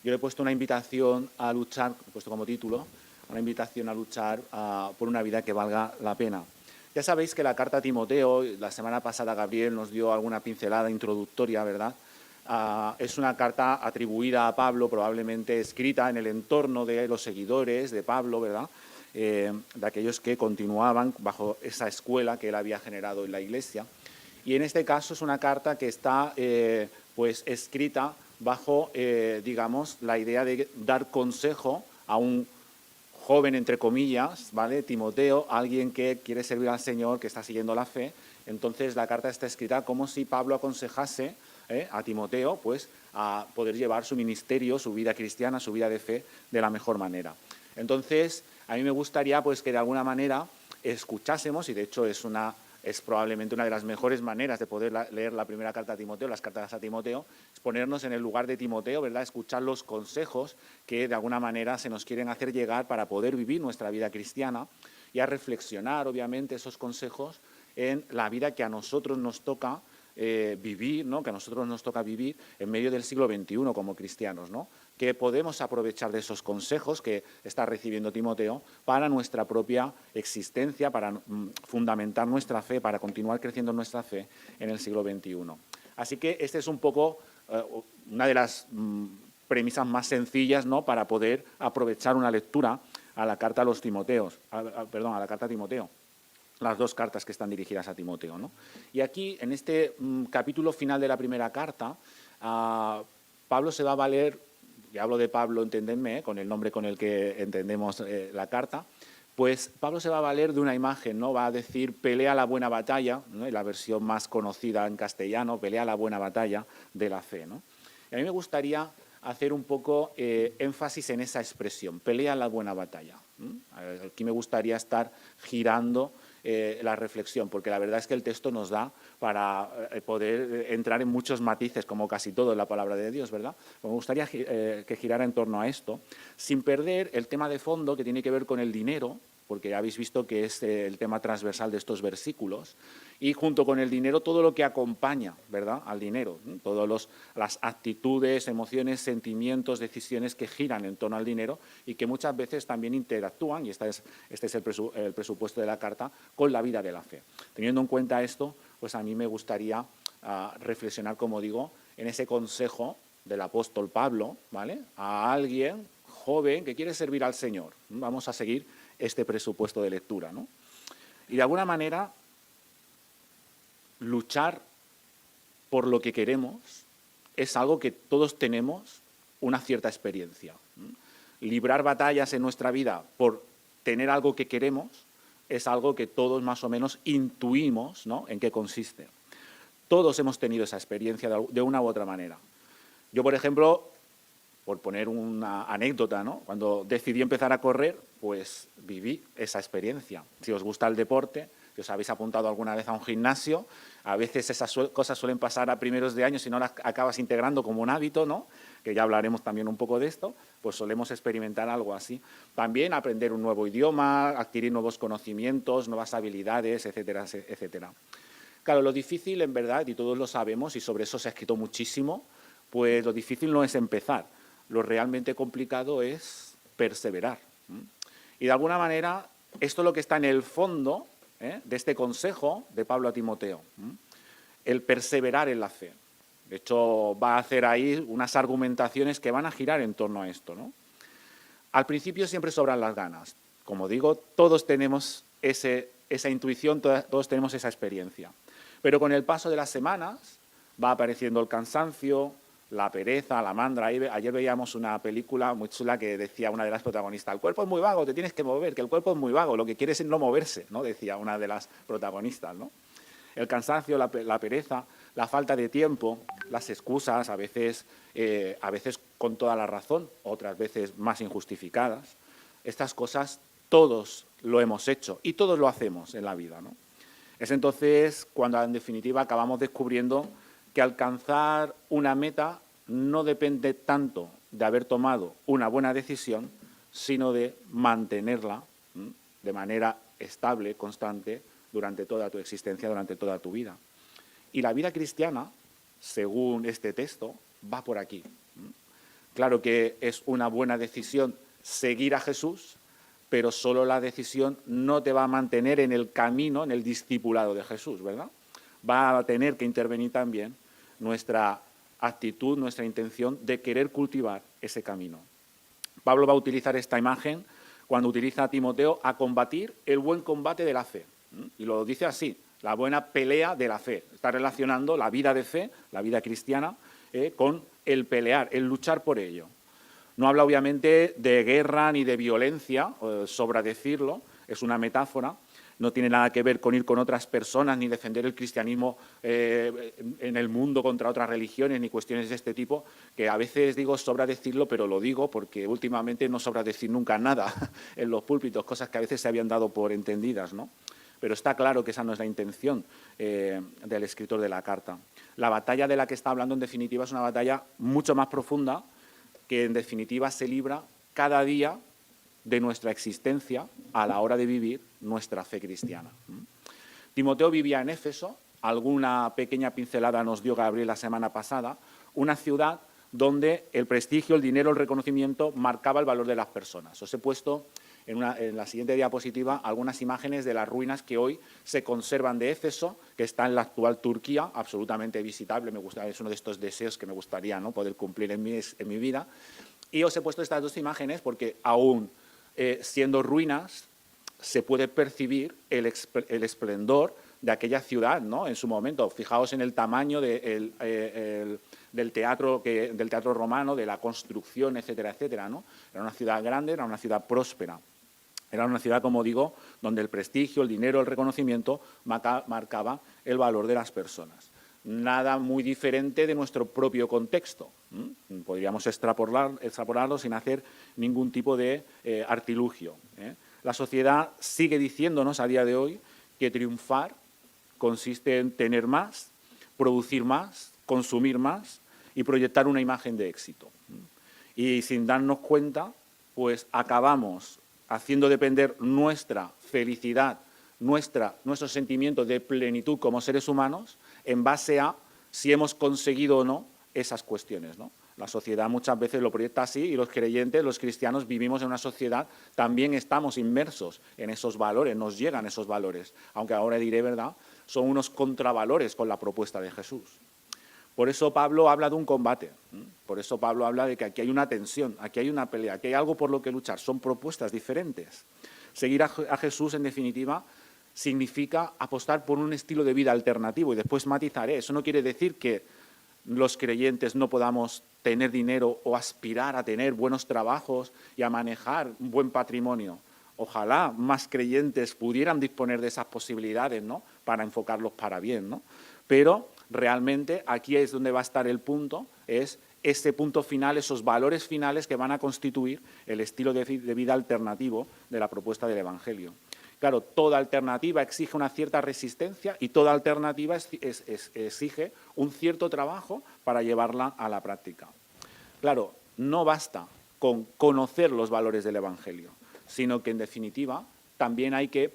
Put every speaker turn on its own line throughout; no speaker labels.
yo le he puesto una invitación a luchar, he puesto como título, una invitación a luchar por una vida que valga la pena. Ya sabéis que la carta a Timoteo, la semana pasada Gabriel nos dio alguna pincelada introductoria, ¿verdad? Es una carta atribuida a Pablo, probablemente escrita en el entorno de los seguidores de Pablo, ¿verdad? De aquellos que continuaban bajo esa escuela que él había generado en la Iglesia. Y en este caso es una carta que está pues escrita bajo, digamos, la idea de dar consejo a un joven, entre comillas, ¿vale? Timoteo, alguien que quiere servir al Señor, que está siguiendo la fe. Entonces la carta está escrita como si Pablo aconsejase a Timoteo pues, a poder llevar su ministerio, su vida cristiana, su vida de fe de la mejor manera. Entonces, a mí me gustaría pues, que de alguna manera escuchásemos, y de hecho es probablemente una de las mejores maneras de poder leer la primera carta a Timoteo, las cartas a Timoteo, es ponernos en el lugar de Timoteo, ¿verdad? Escuchar los consejos que de alguna manera se nos quieren hacer llegar para poder vivir nuestra vida cristiana y a reflexionar, obviamente, esos consejos en la vida que a nosotros nos toca vivir, ¿no? Que a nosotros nos toca vivir en medio del siglo XXI como cristianos, ¿no? Que podemos aprovechar de esos consejos que está recibiendo Timoteo para nuestra propia existencia, para fundamentar nuestra fe, para continuar creciendo nuestra fe en el siglo XXI. Así que este es un poco una de las premisas más sencillas, ¿no? Para poder aprovechar una lectura a la carta a los Timoteos, a la carta a Timoteo. Las dos cartas que están dirigidas a Timoteo, ¿no? Y aquí, en este capítulo final de la primera carta, Pablo se va a valer, y hablo de Pablo, entendedme, con el nombre con el que entendemos la carta, pues Pablo se va a valer de una imagen, ¿no? Va a decir, pelea la buena batalla, ¿no? La versión más conocida en castellano, pelea la buena batalla de la fe, ¿no? Y a mí me gustaría hacer un poco énfasis en esa expresión, pelea la buena batalla. Aquí me gustaría estar girando la reflexión, porque la verdad es que el texto nos da para poder entrar en muchos matices, como casi todo en la palabra de Dios, ¿verdad? Me gustaría que girara en torno a esto, sin perder el tema de fondo que tiene que ver con el dinero, porque ya habéis visto que es el tema transversal de estos versículos, y junto con el dinero todo lo que acompaña, ¿verdad?, al dinero, ¿no? Todas las actitudes, emociones, sentimientos, decisiones que giran en torno al dinero y que muchas veces también interactúan, y este es el presupuesto de la carta, con la vida de la fe. Teniendo en cuenta esto, pues a mí me gustaría reflexionar, como digo, en ese consejo del apóstol Pablo, ¿vale?, a alguien joven que quiere servir al Señor. Vamos a seguir este presupuesto de lectura, ¿no? Y de alguna manera, luchar por lo que queremos es algo que todos tenemos una cierta experiencia. Librar batallas en nuestra vida por tener algo que queremos es algo que todos más o menos intuimos, ¿no?, en qué consiste. Todos hemos tenido esa experiencia de una u otra manera. Yo, por ejemplo, por poner una anécdota, ¿no?, cuando decidí empezar a correr, pues viví esa experiencia. Si os gusta el deporte, si os habéis apuntado alguna vez a un gimnasio, a veces esas cosas suelen pasar a primeros de año si no las acabas integrando como un hábito, ¿no?, que ya hablaremos también un poco de esto, pues solemos experimentar algo así. También aprender un nuevo idioma, adquirir nuevos conocimientos, nuevas habilidades, etcétera, etcétera. Claro, lo difícil, en verdad, y todos lo sabemos, y sobre eso se ha escrito muchísimo, pues lo difícil no es empezar. Lo realmente complicado es perseverar. Y de alguna manera, esto es lo que está en el fondo de este consejo de Pablo a Timoteo, el perseverar en la fe. De hecho, va a hacer ahí unas argumentaciones que van a girar en torno a esto, ¿no? Al principio siempre sobran las ganas. Como digo, todos tenemos esa intuición, todos tenemos esa experiencia. Pero con el paso de las semanas va apareciendo el cansancio, la pereza, la mandra. Ayer veíamos una película muy chula que decía una de las protagonistas, el cuerpo es muy vago, te tienes que mover, que el cuerpo es muy vago, lo que quiere es no moverse, ¿no?, decía una de las protagonistas, ¿no? El cansancio, la pereza, la falta de tiempo, las excusas, a veces con toda la razón, otras veces más injustificadas. Estas cosas todos lo hemos hecho y todos lo hacemos en la vida, ¿no? Es entonces cuando, en definitiva, acabamos descubriendo que alcanzar una meta no depende tanto de haber tomado una buena decisión, sino de mantenerla de manera estable, constante, durante toda tu existencia, durante toda tu vida. Y la vida cristiana, según este texto, va por aquí. Claro que es una buena decisión seguir a Jesús, pero solo la decisión no te va a mantener en el camino, en el discipulado de Jesús, ¿verdad? Va a tener que intervenir también nuestra actitud, nuestra intención de querer cultivar ese camino. Pablo va a utilizar esta imagen cuando utiliza a Timoteo a combatir el buen combate de la fe. Y lo dice así, la buena pelea de la fe. Está relacionando la vida de fe, la vida cristiana, con el pelear, el luchar por ello. No habla obviamente de guerra ni de violencia, sobra decirlo, es una metáfora. No tiene nada que ver con ir con otras personas ni defender el cristianismo en el mundo contra otras religiones ni cuestiones de este tipo, que a veces digo sobra decirlo, pero lo digo porque últimamente no sobra decir nunca nada en los púlpitos, cosas que a veces se habían dado por entendidas, ¿no? Pero está claro que esa no es la intención del escritor de la carta. La batalla de la que está hablando, en definitiva, es una batalla mucho más profunda que, en definitiva, se libra cada día de nuestra existencia a la hora de vivir nuestra fe cristiana. Timoteo vivía en Éfeso, alguna pequeña pincelada nos dio Gabriel la semana pasada, una ciudad donde el prestigio, el dinero, el reconocimiento marcaba el valor de las personas. Os he puesto en la siguiente diapositiva algunas imágenes de las ruinas que hoy se conservan de Éfeso, que está en la actual Turquía, absolutamente visitable. Es uno de estos deseos que me gustaría, ¿no?, poder cumplir en mi vida. Y os he puesto estas dos imágenes porque aún siendo ruinas se puede percibir el esplendor de aquella ciudad, ¿no?, en su momento. Fijaos en el tamaño del teatro romano, de la construcción, etcétera, etcétera, ¿no? Era una ciudad grande, era una ciudad próspera. Era una ciudad, como digo, donde el prestigio, el dinero, el reconocimiento marcaba el valor de las personas. Nada muy diferente de nuestro propio contexto. Podríamos extrapolarlo sin hacer ningún tipo de artilugio. La sociedad sigue diciéndonos a día de hoy que triunfar consiste en tener más, producir más, consumir más y proyectar una imagen de éxito. Y sin darnos cuenta, pues acabamos haciendo depender nuestra felicidad, nuestro sentimiento de plenitud como seres humanos en base a si hemos conseguido o no esas cuestiones, ¿no? La sociedad muchas veces lo proyecta así y los creyentes, los cristianos, vivimos en una sociedad, también estamos inmersos en esos valores, nos llegan esos valores, aunque ahora diré, ¿verdad?, son unos contravalores con la propuesta de Jesús. Por eso Pablo habla de un combate, por eso Pablo habla de que aquí hay una tensión, aquí hay una pelea, aquí hay algo por lo que luchar, son propuestas diferentes. Seguir a Jesús, en definitiva, significa apostar por un estilo de vida alternativo, y después matizaré. Eso no quiere decir que los creyentes no podamos tener dinero o aspirar a tener buenos trabajos y a manejar un buen patrimonio. Ojalá más creyentes pudieran disponer de esas posibilidades, ¿no?, para enfocarlos para bien, ¿no? Pero realmente aquí es donde va a estar el punto, es ese punto final, esos valores finales que van a constituir el estilo de vida alternativo de la propuesta del Evangelio. Claro, toda alternativa exige una cierta resistencia y toda alternativa exige un cierto trabajo para llevarla a la práctica. Claro, no basta con conocer los valores del Evangelio, sino que, en definitiva, también hay que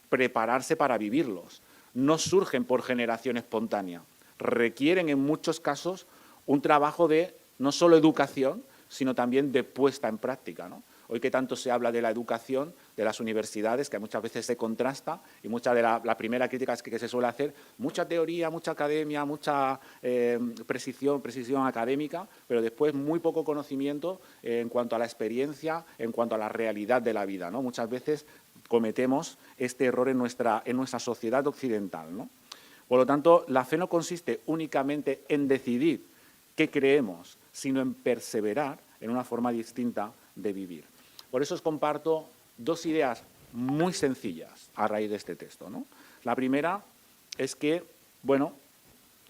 prepararse para vivirlos. No surgen por generación espontánea, requieren en muchos casos un trabajo de no solo educación, sino también de puesta en práctica, ¿no? Hoy que tanto se habla de la educación, de las universidades, que muchas veces se contrasta, y mucha de la primera crítica que se suele hacer, mucha teoría, mucha academia, mucha precisión académica, pero después muy poco conocimiento en cuanto a la experiencia, en cuanto a la realidad de la vida, ¿no? Muchas veces cometemos este error en nuestra sociedad occidental, ¿no? Por lo tanto, la fe no consiste únicamente en decidir qué creemos, sino en perseverar en una forma distinta de vivir. Por eso os comparto dos ideas muy sencillas a raíz de este texto, ¿no? La primera es que, bueno,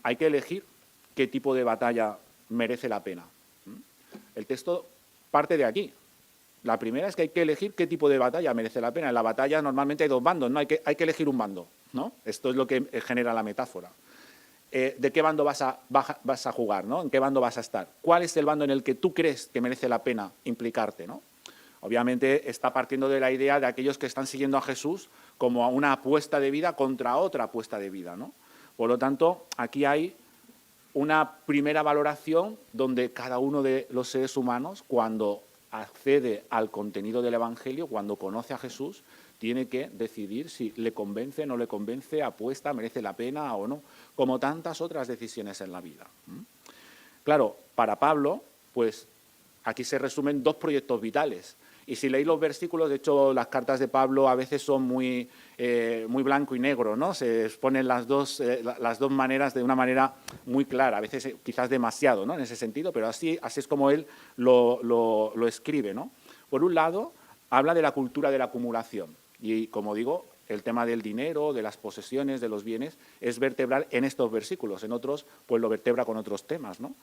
hay que elegir qué tipo de batalla merece la pena. El texto parte de aquí. La primera es que hay que elegir qué tipo de batalla merece la pena. En la batalla normalmente hay dos bandos, ¿no? Hay que elegir un bando, ¿no? Esto es lo que genera la metáfora. ¿De qué bando vas a jugar, ¿no? ¿En qué bando vas a estar? ¿Cuál es el bando en el que tú crees que merece la pena implicarte, ¿no? Obviamente está partiendo de la idea de aquellos que están siguiendo a Jesús como una apuesta de vida contra otra apuesta de vida, ¿no? Por lo tanto, aquí hay una primera valoración donde cada uno de los seres humanos, cuando accede al contenido del Evangelio, cuando conoce a Jesús, tiene que decidir si le convence, no le convence, apuesta, merece la pena o no, como tantas otras decisiones en la vida. Claro, para Pablo, pues aquí se resumen dos proyectos vitales. Y si leéis los versículos, de hecho, las cartas de Pablo a veces son muy blanco y negro, ¿no? Se exponen las dos maneras de una manera muy clara, a veces quizás demasiado, ¿no? En ese sentido, pero así es como él lo escribe, ¿no? Por un lado, habla de la cultura de la acumulación. Y, como digo, el tema del dinero, de las posesiones, de los bienes, es vertebral en estos versículos. En otros, pues lo vertebra con otros temas, ¿no?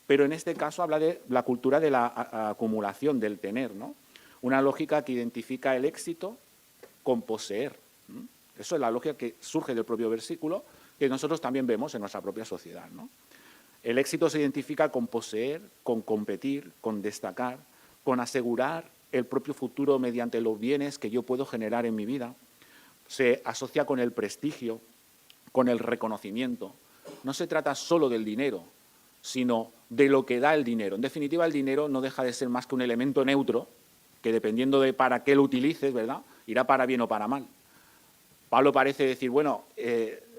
Pero en este caso habla de la cultura de la acumulación, del tener, ¿no? Una lógica que identifica el éxito con poseer. Eso es la lógica que surge del propio versículo, que nosotros también vemos en nuestra propia sociedad, ¿no? El éxito se identifica con poseer, con competir, con destacar, con asegurar el propio futuro mediante los bienes que yo puedo generar en mi vida. Se asocia con el prestigio, con el reconocimiento. No se trata solo del dinero, sino de lo que da el dinero. En definitiva, el dinero no deja de ser más que un elemento neutro que, dependiendo de para qué lo utilices, ¿verdad?, irá para bien o para mal. Pablo parece decir, bueno,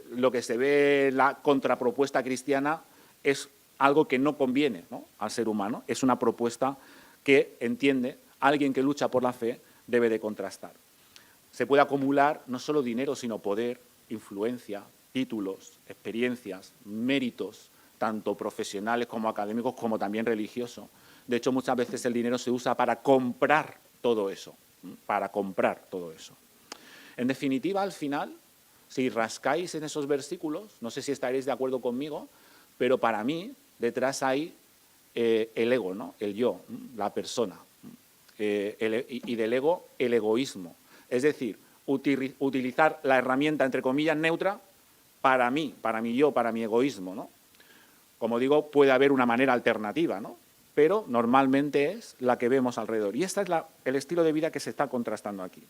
lo que se ve en la contrapropuesta cristiana es algo que no conviene, ¿no?, al ser humano. Es una propuesta que entiende alguien que lucha por la fe debe de contrastar. Se puede acumular no solo dinero, sino poder, influencia, títulos, experiencias, méritos, tanto profesionales como académicos, como también religiosos. De hecho, muchas veces el dinero se usa para comprar todo eso, En definitiva, al final, si rascáis en esos versículos, no sé si estaréis de acuerdo conmigo, pero para mí detrás hay el ego, ¿no?, el yo, la persona, y del ego el egoísmo. Es decir, utilizar la herramienta, entre comillas, neutra para mí, para mi yo, para mi egoísmo, ¿no? Como digo, puede haber una manera alternativa, ¿no?, pero normalmente es la que vemos alrededor. Y este es el estilo de vida que se está contrastando aquí.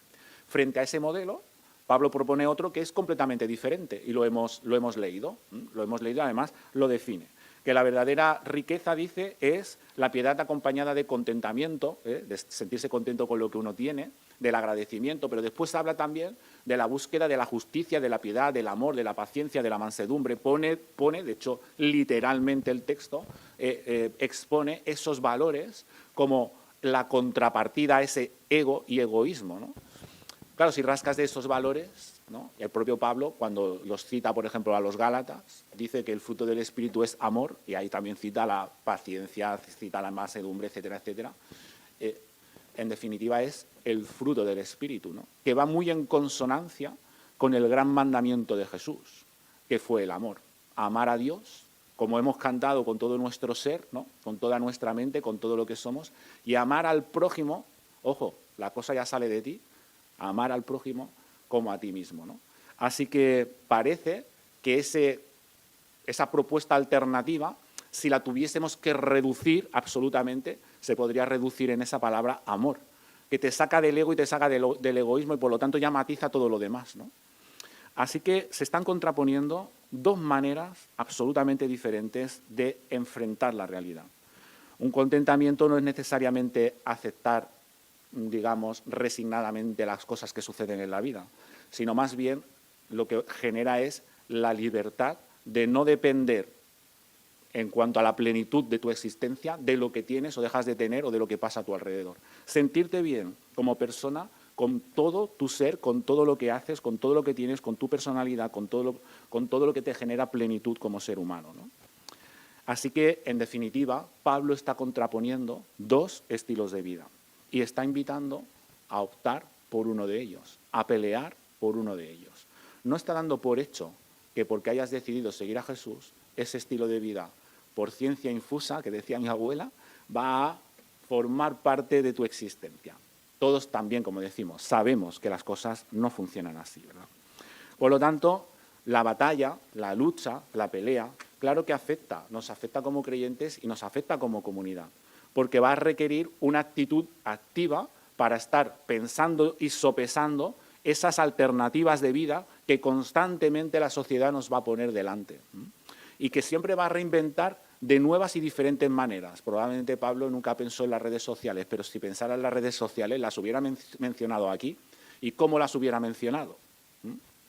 Frente a ese modelo, Pablo propone otro que es completamente diferente y lo hemos leído. Además lo define. Que la verdadera riqueza, dice, es la piedad acompañada de contentamiento, de sentirse contento con lo que uno tiene, del agradecimiento, pero después habla también de la búsqueda de la justicia, de la piedad, del amor, de la paciencia, de la mansedumbre. Pone de hecho, literalmente el texto expone esos valores como la contrapartida a ese ego y egoísmo, ¿no? Claro, si rascas de esos valores, ¿no?, el propio Pablo, cuando los cita, por ejemplo, a los Gálatas, dice que el fruto del Espíritu es amor, y ahí también cita la paciencia, cita la mansedumbre, etcétera, etcétera. En definitiva, es el fruto del Espíritu, ¿no?, que va muy en consonancia con el gran mandamiento de Jesús, que fue el amor. Amar a Dios, como hemos cantado, con todo nuestro ser, ¿no?, con toda nuestra mente, con todo lo que somos, y amar al prójimo, ojo, la cosa ya sale de ti, amar al prójimo como a ti mismo, ¿no? Así que parece que esa propuesta alternativa, si la tuviésemos que reducir absolutamente, se podría reducir en esa palabra amor, que te saca del ego y te saca del egoísmo y por lo tanto ya matiza todo lo demás, ¿no? Así que se están contraponiendo dos maneras absolutamente diferentes de enfrentar la realidad. Un contentamiento no es necesariamente aceptar, digamos, resignadamente las cosas que suceden en la vida, sino más bien lo que genera es la libertad de no depender en cuanto a la plenitud de tu existencia de lo que tienes o dejas de tener o de lo que pasa a tu alrededor. Sentirte bien como persona con todo tu ser, con todo lo que haces, con todo lo que tienes, con tu personalidad, con todo lo que te genera plenitud como ser humano, ¿no? Así que, en definitiva, Pablo está contraponiendo dos estilos de vida y está invitando a optar por uno de ellos, a pelear por uno de ellos. No está dando por hecho que porque hayas decidido seguir a Jesús, ese estilo de vida, por ciencia infusa, que decía mi abuela, va a formar parte de tu existencia. Todos también, como decimos, sabemos que las cosas no funcionan así, ¿verdad? Por lo tanto, la batalla, la lucha, la pelea, claro que nos afecta como creyentes y nos afecta como comunidad, porque va a requerir una actitud activa para estar pensando y sopesando esas alternativas de vida que constantemente la sociedad nos va a poner delante. y que siempre va a reinventar de nuevas y diferentes maneras. Probablemente Pablo nunca pensó en las redes sociales, pero si pensara en las redes sociales, las hubiera mencionado aquí. ¿Y cómo las hubiera mencionado?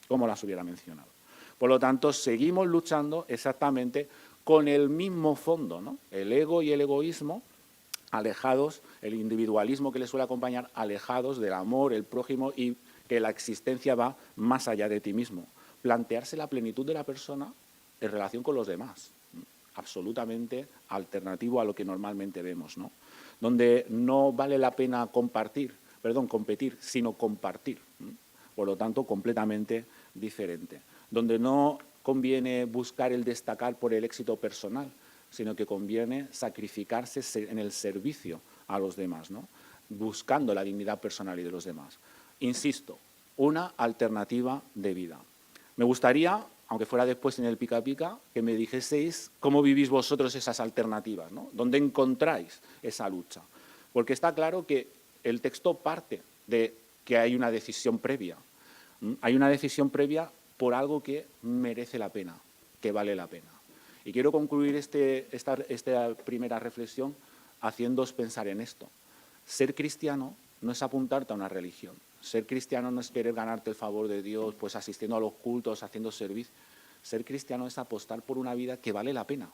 ¿Cómo las hubiera mencionado? Por lo tanto, seguimos luchando exactamente con el mismo fondo, ¿no? El ego y el egoísmo alejados, el individualismo que le suele acompañar, alejados del amor, el prójimo, y que la existencia va más allá de ti mismo. Plantearse la plenitud de la persona en relación con los demás, absolutamente alternativo a lo que normalmente vemos, ¿no? Donde no vale la pena competir, sino compartir. Por lo tanto, completamente diferente. Donde no conviene buscar el destacar por el éxito personal, sino que conviene sacrificarse en el servicio a los demás, ¿no? Buscando la dignidad personal y de los demás. Insisto, una alternativa de vida. Me gustaría, aunque fuera después en el pica pica, que me dijeseis cómo vivís vosotros esas alternativas, ¿no? ¿Dónde encontráis esa lucha? Porque está claro que el texto parte de que hay una decisión previa. Hay una decisión previa por algo que merece la pena, que vale la pena. Y quiero concluir esta primera reflexión haciéndoos pensar en esto. Ser cristiano no es apuntarte a una religión. Ser cristiano no es querer ganarte el favor de Dios, pues asistiendo a los cultos, haciendo servicio. Ser cristiano es apostar por una vida que vale la pena.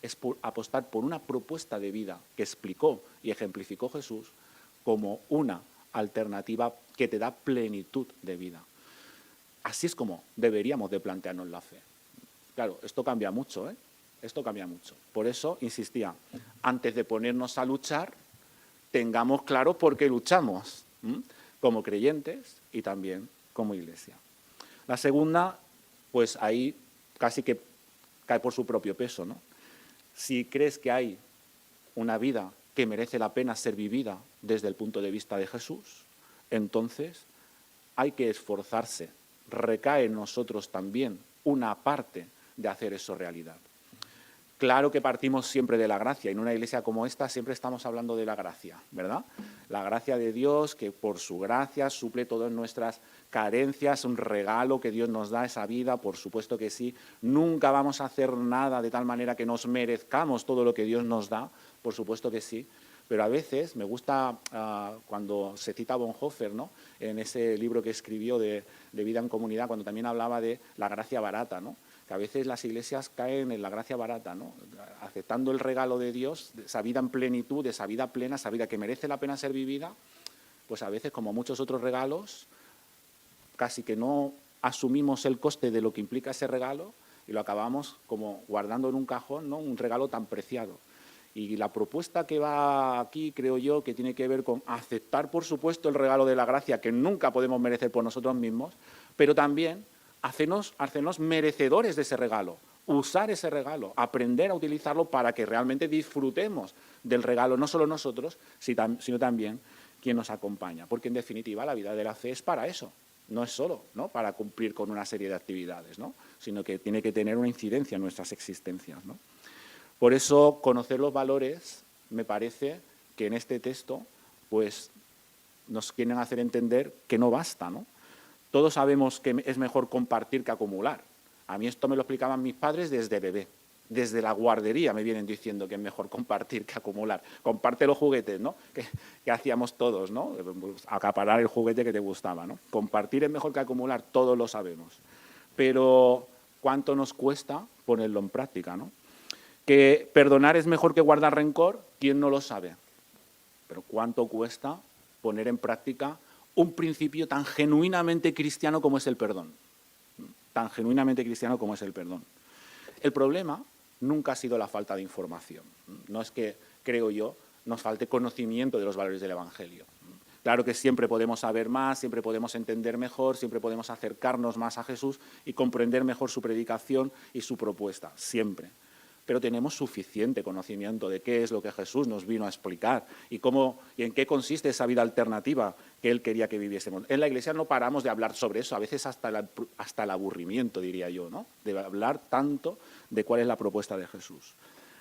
Es apostar por una propuesta de vida que explicó y ejemplificó Jesús como una alternativa que te da plenitud de vida. Así es como deberíamos de plantearnos la fe. Claro, esto cambia mucho, ¿eh? Esto cambia mucho. Por eso, insistía, antes de ponernos a luchar, tengamos claro por qué luchamos, como creyentes y también como iglesia. La segunda, pues ahí casi que cae por su propio peso, ¿no? Si crees que hay una vida que merece la pena ser vivida desde el punto de vista de Jesús, entonces hay que esforzarse. Recae en nosotros también una parte de hacer eso realidad. Claro que partimos siempre de la gracia. En una iglesia como esta siempre estamos hablando de la gracia, ¿verdad? La gracia de Dios, que por su gracia suple todas nuestras carencias, un regalo que Dios nos da, esa vida, por supuesto que sí. Nunca vamos a hacer nada de tal manera que nos merezcamos todo lo que Dios nos da, por supuesto que sí. Pero a veces me gusta cuando se cita a Bonhoeffer, ¿no? En ese libro que escribió de vida en comunidad, cuando también hablaba de la gracia barata, ¿no? Que a veces las iglesias caen en la gracia barata, ¿no? Aceptando el regalo de Dios, de esa vida en plenitud, de esa vida plena, esa vida que merece la pena ser vivida, pues a veces, como muchos otros regalos, casi que no asumimos el coste de lo que implica ese regalo y lo acabamos como guardando en un cajón, ¿no? Un regalo tan preciado. Y la propuesta que va aquí, creo yo, que tiene que ver con aceptar, por supuesto, el regalo de la gracia que nunca podemos merecer por nosotros mismos, pero también hacernos merecedores de ese regalo, usar ese regalo, aprender a utilizarlo para que realmente disfrutemos del regalo, no solo nosotros, sino también quien nos acompaña. Porque, en definitiva, la vida de la fe es para eso. No es solo, ¿no?, para cumplir con una serie de actividades, ¿no?, sino que tiene que tener una incidencia en nuestras existencias, ¿no? Por eso, conocer los valores, me parece que en este texto pues, nos quieren hacer entender que no basta, ¿no? Todos sabemos que es mejor compartir que acumular. A mí esto me lo explicaban mis padres desde bebé. Desde la guardería me vienen diciendo que es mejor compartir que acumular. Comparte los juguetes, ¿no?, que hacíamos todos, ¿no? Acaparar el juguete que te gustaba, ¿no? Compartir es mejor que acumular, todos lo sabemos. Pero, ¿cuánto nos cuesta ponerlo en práctica, ¿no? Que perdonar es mejor que guardar rencor, ¿quién no lo sabe? Pero ¿cuánto cuesta poner en práctica un principio tan genuinamente cristiano como es el perdón? Tan genuinamente cristiano como es el perdón. El problema nunca ha sido la falta de información. No es que, creo yo, nos falte conocimiento de los valores del Evangelio. Claro que siempre podemos saber más, siempre podemos entender mejor, siempre podemos acercarnos más a Jesús y comprender mejor su predicación y su propuesta, siempre. Pero tenemos suficiente conocimiento de qué es lo que Jesús nos vino a explicar y cómo y en qué consiste esa vida alternativa que Él quería que viviésemos. En la Iglesia no paramos de hablar sobre eso, a veces hasta el aburrimiento, diría yo, ¿no?, de hablar tanto de cuál es la propuesta de Jesús.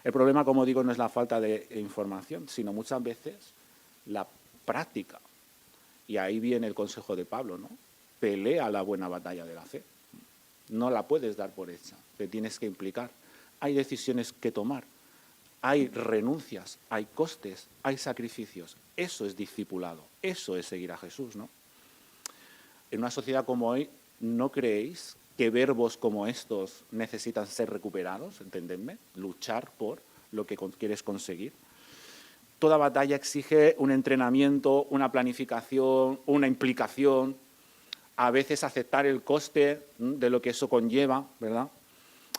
El problema, como digo, no es la falta de información, sino muchas veces la práctica. Y ahí viene el consejo de Pablo, ¿no? Pelea la buena batalla de la fe. No la puedes dar por hecha, te tienes que implicar. hay decisiones que tomar, hay renuncias, hay costes, hay sacrificios. Eso es discipulado, eso es seguir a Jesús, ¿no? En una sociedad como hoy, ¿no creéis que verbos como estos necesitan ser recuperados? ¿Entendedme? Luchar por lo que quieres conseguir. Toda batalla exige un entrenamiento, una planificación, una implicación, a veces aceptar el coste de lo que eso conlleva, ¿verdad?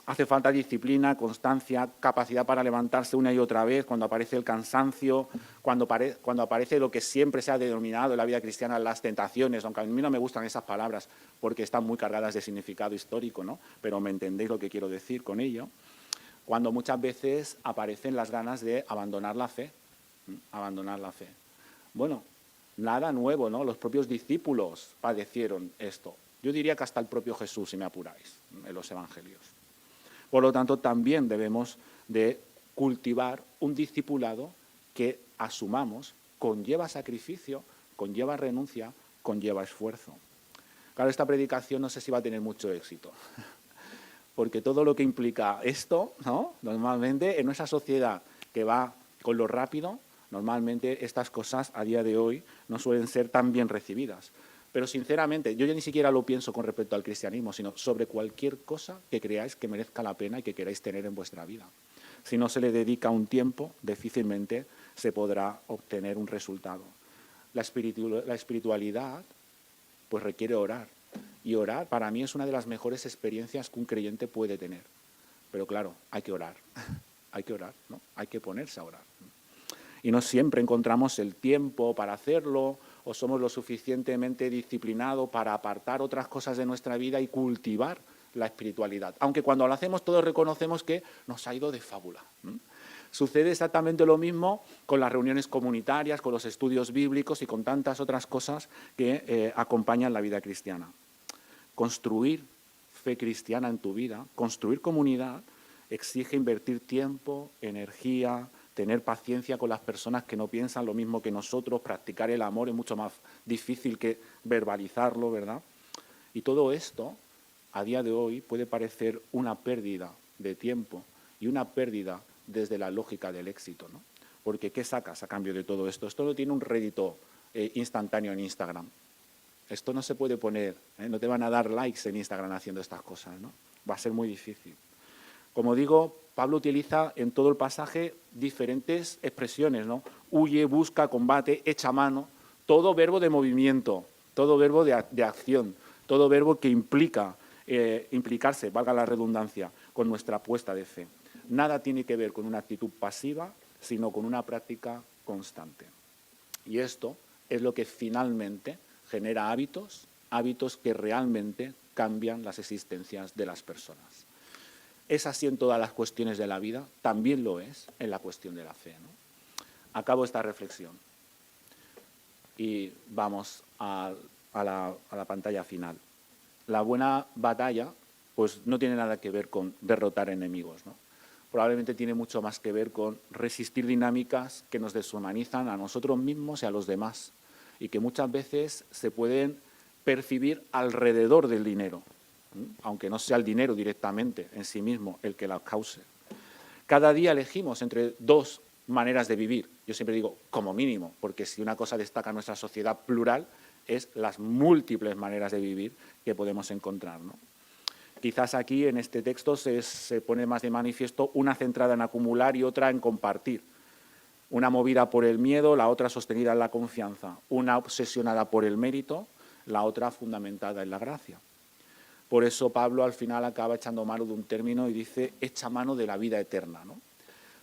Hace falta disciplina, constancia, capacidad para levantarse una y otra vez cuando aparece el cansancio, cuando aparece lo que siempre se ha denominado en la vida cristiana las tentaciones, aunque a mí no me gustan esas palabras porque están muy cargadas de significado histórico, ¿no? Pero me entendéis lo que quiero decir con ello. Cuando muchas veces aparecen las ganas de abandonar la fe, abandonar la fe. Bueno, nada nuevo, ¿no? Los propios discípulos padecieron esto. Yo diría que hasta el propio Jesús, si me apuráis, en los evangelios. Por lo tanto, también debemos de cultivar un discipulado que asumamos conlleva sacrificio, conlleva renuncia, conlleva esfuerzo. Claro, esta predicación no sé si va a tener mucho éxito, porque todo lo que implica esto, ¿no? Normalmente en nuestra sociedad que va con lo rápido, normalmente estas cosas a día de hoy no suelen ser tan bien recibidas. Pero sinceramente, yo ya ni siquiera lo pienso con respecto al cristianismo, sino sobre cualquier cosa que creáis que merezca la pena y que queráis tener en vuestra vida. Si no se le dedica un tiempo, difícilmente se podrá obtener un resultado. La espiritualidad pues requiere orar. Y orar para mí es una de las mejores experiencias que un creyente puede tener. Pero claro, hay que orar. Hay que orar, ¿no? Hay que ponerse a orar. Y no siempre encontramos el tiempo para hacerlo, o somos lo suficientemente disciplinados para apartar otras cosas de nuestra vida y cultivar la espiritualidad. Aunque cuando lo hacemos todos reconocemos que nos ha ido de fábula. Sucede exactamente lo mismo con las reuniones comunitarias, con los estudios bíblicos y con tantas otras cosas que acompañan la vida cristiana. Construir fe cristiana en tu vida, construir comunidad, exige invertir tiempo, energía, tener paciencia con las personas que no piensan lo mismo que nosotros, practicar el amor es mucho más difícil que verbalizarlo, ¿verdad? Y todo esto, a día de hoy, puede parecer una pérdida de tiempo y una pérdida desde la lógica del éxito, ¿no? Porque ¿qué sacas a cambio de todo esto? Esto no tiene un rédito instantáneo en Instagram. Esto no se puede poner, no te van a dar likes en Instagram haciendo estas cosas, ¿no? Va a ser muy difícil. Como digo, Pablo utiliza en todo el pasaje diferentes expresiones, ¿no? Huye, busca, combate, echa mano, todo verbo de movimiento, todo verbo de acción, todo verbo que implica implicarse, valga la redundancia, con nuestra apuesta de fe. Nada tiene que ver con una actitud pasiva, sino con una práctica constante. Y esto es lo que finalmente genera hábitos que realmente cambian las existencias de las personas. Es así en todas las cuestiones de la vida, también lo es en la cuestión de la fe, ¿no? Acabo esta reflexión y vamos a la pantalla final. La buena batalla pues no tiene nada que ver con derrotar enemigos, ¿no? Probablemente tiene mucho más que ver con resistir dinámicas que nos deshumanizan a nosotros mismos y a los demás y que muchas veces se pueden percibir alrededor del dinero, aunque no sea el dinero directamente en sí mismo el que la cause. Cada día elegimos entre dos maneras de vivir. Yo siempre digo, como mínimo, porque si una cosa destaca en nuestra sociedad plural, es las múltiples maneras de vivir que podemos encontrar, ¿no? Quizás aquí en este texto se pone más de manifiesto una centrada en acumular y otra en compartir. Una movida por el miedo, la otra sostenida en la confianza. Una obsesionada por el mérito, la otra fundamentada en la gracia. Por eso Pablo al final acaba echando mano de un término y dice, echa mano de la vida eterna, ¿no?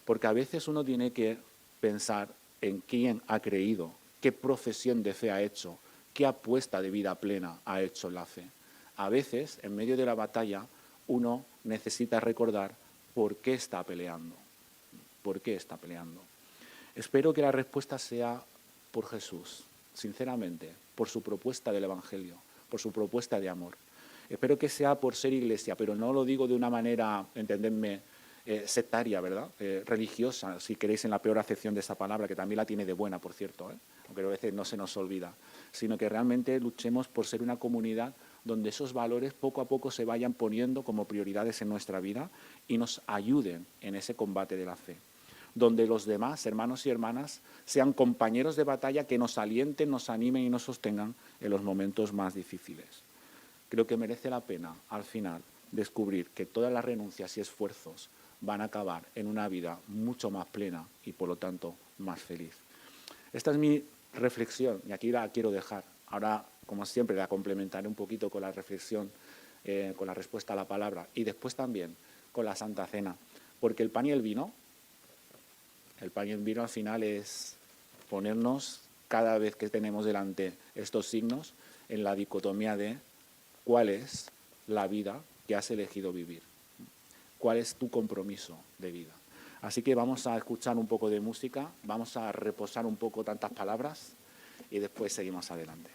Porque a veces uno tiene que pensar en quién ha creído, qué profesión de fe ha hecho, qué apuesta de vida plena ha hecho en la fe. A veces, en medio de la batalla, uno necesita recordar por qué está peleando. ¿Por qué está peleando? Espero que la respuesta sea por Jesús, sinceramente, por su propuesta del Evangelio, por su propuesta de amor. Espero que sea por ser iglesia, pero no lo digo de una manera, entendedme, sectaria, ¿verdad? Religiosa, si queréis, en la peor acepción de esa palabra, que también la tiene de buena, por cierto, aunque a veces no se nos olvida, sino que realmente luchemos por ser una comunidad donde esos valores poco a poco se vayan poniendo como prioridades en nuestra vida y nos ayuden en ese combate de la fe. Donde los demás, hermanos y hermanas, sean compañeros de batalla que nos alienten, nos animen y nos sostengan en los momentos más difíciles. Creo que merece la pena, al final, descubrir que todas las renuncias y esfuerzos van a acabar en una vida mucho más plena y, por lo tanto, más feliz. Esta es mi reflexión y aquí la quiero dejar. Ahora, como siempre, la complementaré un poquito con la reflexión, con la respuesta a la palabra y después también con la Santa Cena. Porque el pan y el vino al final es ponernos cada vez que tenemos delante estos signos en la dicotomía de cuál es la vida que has elegido vivir, cuál es tu compromiso de vida. Así que vamos a escuchar un poco de música, vamos a reposar un poco tantas palabras y después seguimos adelante.